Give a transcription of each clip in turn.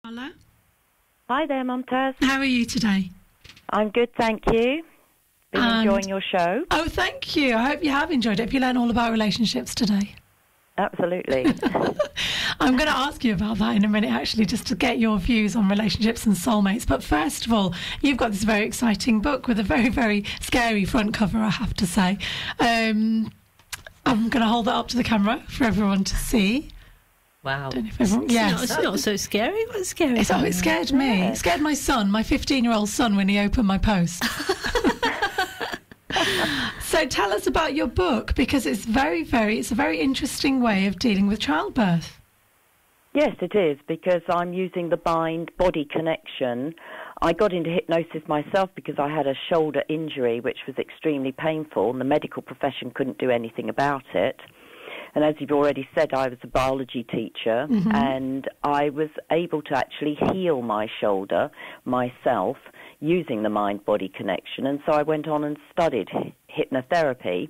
Paola. Hi there, Mumtaz. How are you today? I'm good, thank you. Been enjoying your show. Oh, thank you. I hope you have enjoyed it. Have you learned all about relationships today? Absolutely. I'm going to ask you about that in a minute, actually, just to get your views on relationships and soulmates. But first of all, you've got this very exciting book with a very, very scary front cover, I have to say. I'm going to hold that up to the camera for everyone to see. Wow. Don't know if everyone, yes. It's not so scary. What's scary? It scared me. It scared my son, my 15-year-old son, when he opened my post. So tell us about your book, because it's it's a very interesting way of dealing with childbirth. Yes, it is, because I'm using the mind-body connection. I got into hypnosis myself because I had a shoulder injury, which was extremely painful, and the medical profession couldn't do anything about it. And as you've already said, I was a biology teacher, and I was able to actually heal my shoulder myself using the mind-body connection. And so I went on and studied hypnotherapy.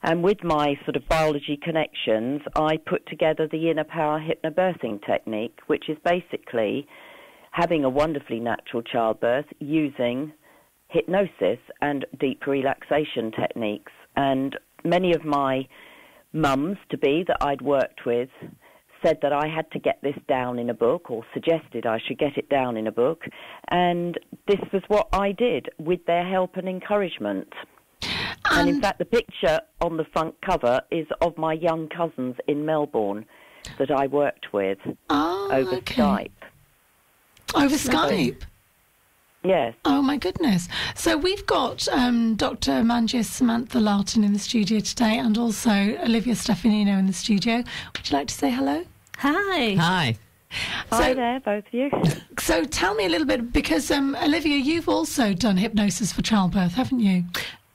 And with my sort of biology connections, I put together the inner power hypnobirthing technique, which is basically having a wonderfully natural childbirth using hypnosis and deep relaxation techniques. And many of my mums-to-be that I'd worked with said that I had to get this down in a book, or suggested I should get it down in a book, and this was what I did with their help and encouragement. And in fact, the picture on the front cover is of my young cousins in Melbourne that I worked with over Skype. Over Skype? Yes. Oh, my goodness. So we've got Dr. Manjir Samantha Larton in the studio today, and also Olivia Stefanino in the studio. Would you like to say hello? Hi. Hi. Hi there, both of you. So tell me a little bit, because Olivia, you've also done hypnosis for childbirth, haven't you?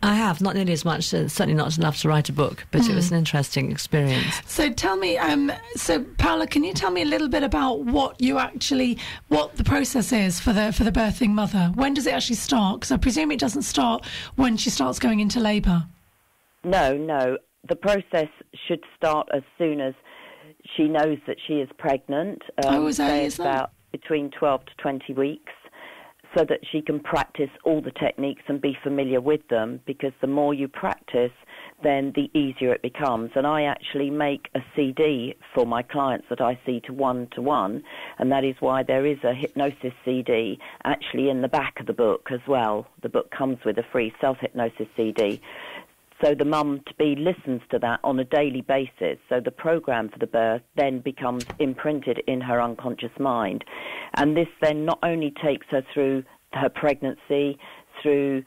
I have, not nearly as much, certainly not enough to write a book, but it was an interesting experience. So tell me, so Paola, can you tell me a little bit about what the process is for the birthing mother? When does it actually start? Because I presume it doesn't start when she starts going into labour. No. The process should start as soon as she knows that she is pregnant. Is that? About between 12 to 20 weeks. So that she can practice all the techniques and be familiar with them, because the more you practice, then the easier it becomes. And I actually make a CD for my clients that I see to one, and that is why there is a hypnosis CD actually in the back of the book as well. The book comes with a free self-hypnosis CD. So the mum-to-be listens to that on a daily basis. So the program for the birth then becomes imprinted in her unconscious mind. And this then not only takes her through her pregnancy, through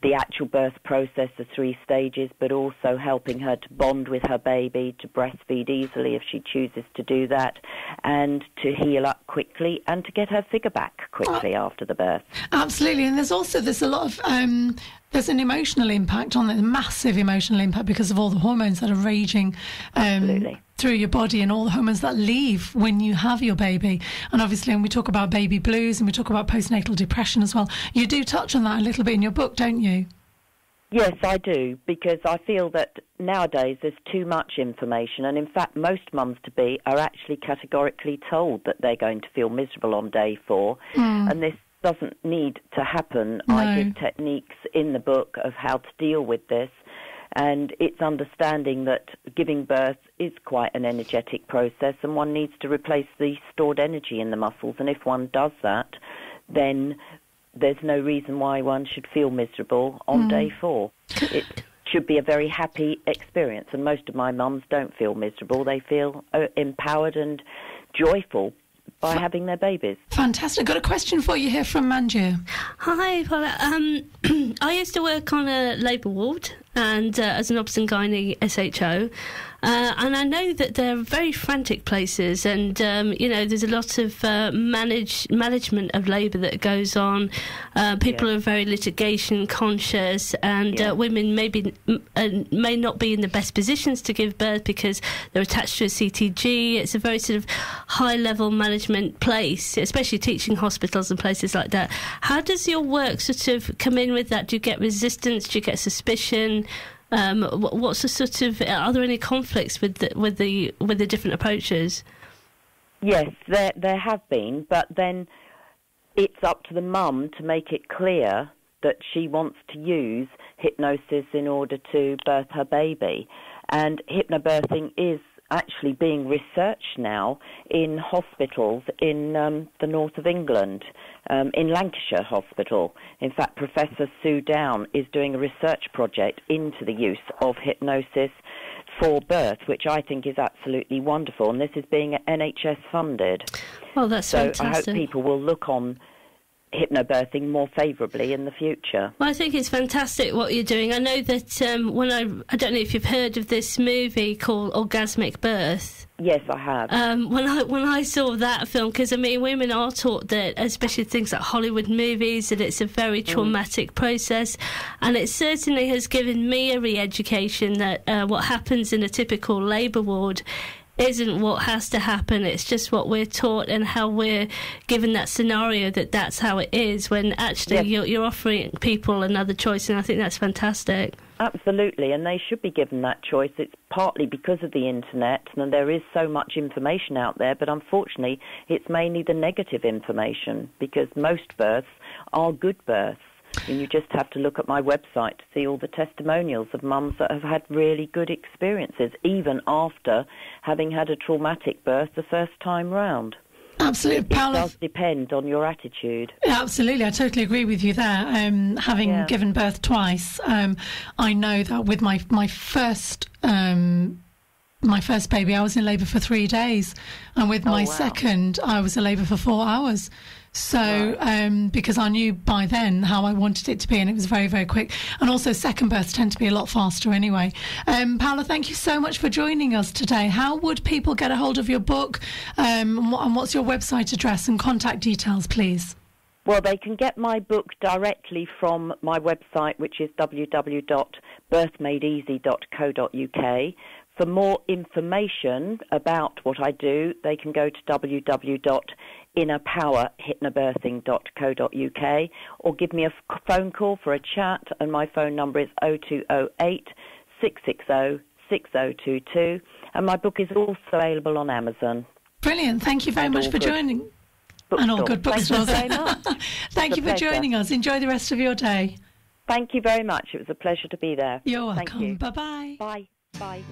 the actual birth process, the 3 stages, but also helping her to bond with her baby, to breastfeed easily if she chooses to do that, and to heal up quickly and to get her figure back quickly after the birth. Absolutely. And there's a lot of there's an emotional impact on it, a massive emotional impact, because of all the hormones that are raging through your body, and all the hormones that leave when you have your baby. And obviously, when we talk about baby blues and we talk about postnatal depression as well, you do touch on that a little bit in your book, don't you? Yes, I do, because I feel that nowadays there's too much information, and in fact most mums-to-be are actually categorically told that they're going to feel miserable on day 4, and this doesn't need to happen. No. I give techniques in the book of how to deal with this, and it's understanding that giving birth is quite an energetic process, and one needs to replace the stored energy in the muscles, and if one does that, then there's no reason why one should feel miserable on day 4. It should be a very happy experience, and most of my mums don't feel miserable. They feel empowered and joyful by having their babies. Fantastic. Got a question for you here from Manjir. Hi, Paola. I used to work on a labour ward and as an obs and gynae SHO, and I know that they're very frantic places, and there's a lot of management of labour that goes on. People are very litigation conscious, and women may not be in the best positions to give birth because they're attached to a CTG. It's a very sort of high level management place, especially teaching hospitals and places like that. How does your work sort of come in with that? Do you get resistance? Do you get suspicion? What's the sort of? Are there any conflicts with the different approaches? Yes, there have been, but then it's up to the mum to make it clear that she wants to use hypnosis in order to birth her baby. And hypnobirthing is actually being researched now in hospitals in the north of England, in Lancashire Hospital. In fact, Professor Sue Down is doing a research project into the use of hypnosis for birth, which I think is absolutely wonderful, and this is being NHS funded. Well, that's fantastic. So I hope people will look on hypnobirthing more favourably in the future. Well, I think it's fantastic what you're doing. I know that I don't know if you've heard of this movie called Orgasmic Birth. Yes, I have. When I saw that film, because I mean, women are taught that, especially things like Hollywood movies, that it's a very traumatic process, and it certainly has given me a re-education that what happens in a typical labour ward isn't what has to happen. It's just what we're taught and how we're given that scenario that that's how it is, when actually you're offering people another choice, and I think that's fantastic. Absolutely, and they should be given that choice. It's partly because of the internet, and there is so much information out there, but unfortunately it's mainly the negative information, because most births are good births. And you just have to look at my website to see all the testimonials of mums that have had really good experiences, even after having had a traumatic birth the first time round. Absolutely, Paola. It does depend on your attitude. Absolutely, I totally agree with you there. Having given birth twice, I know that with my first baby, I was in labour for 3 days, and with my second, I was in labour for 4 hours. So, because I knew by then how I wanted it to be, and it was very, very quick. And also, second births tend to be a lot faster anyway. Paola, thank you so much for joining us today. How would people get a hold of your book, and what's your website address and contact details, please? Well, they can get my book directly from my website, which is www.birthmadeeasy.co.uk. For more information about what I do, they can go to www.innerpowerhypnobirthing.co.uk or give me a phone call for a chat, and my phone number is 0208 660 6022, and my book is also available on Amazon. Brilliant. Thank you very much for joining. And all good bookstores. Thank you very much. Thank you for joining us. Enjoy the rest of your day. Thank you very much. It was a pleasure to be there. You're welcome. Thank you. Bye-bye. Bye. Bye.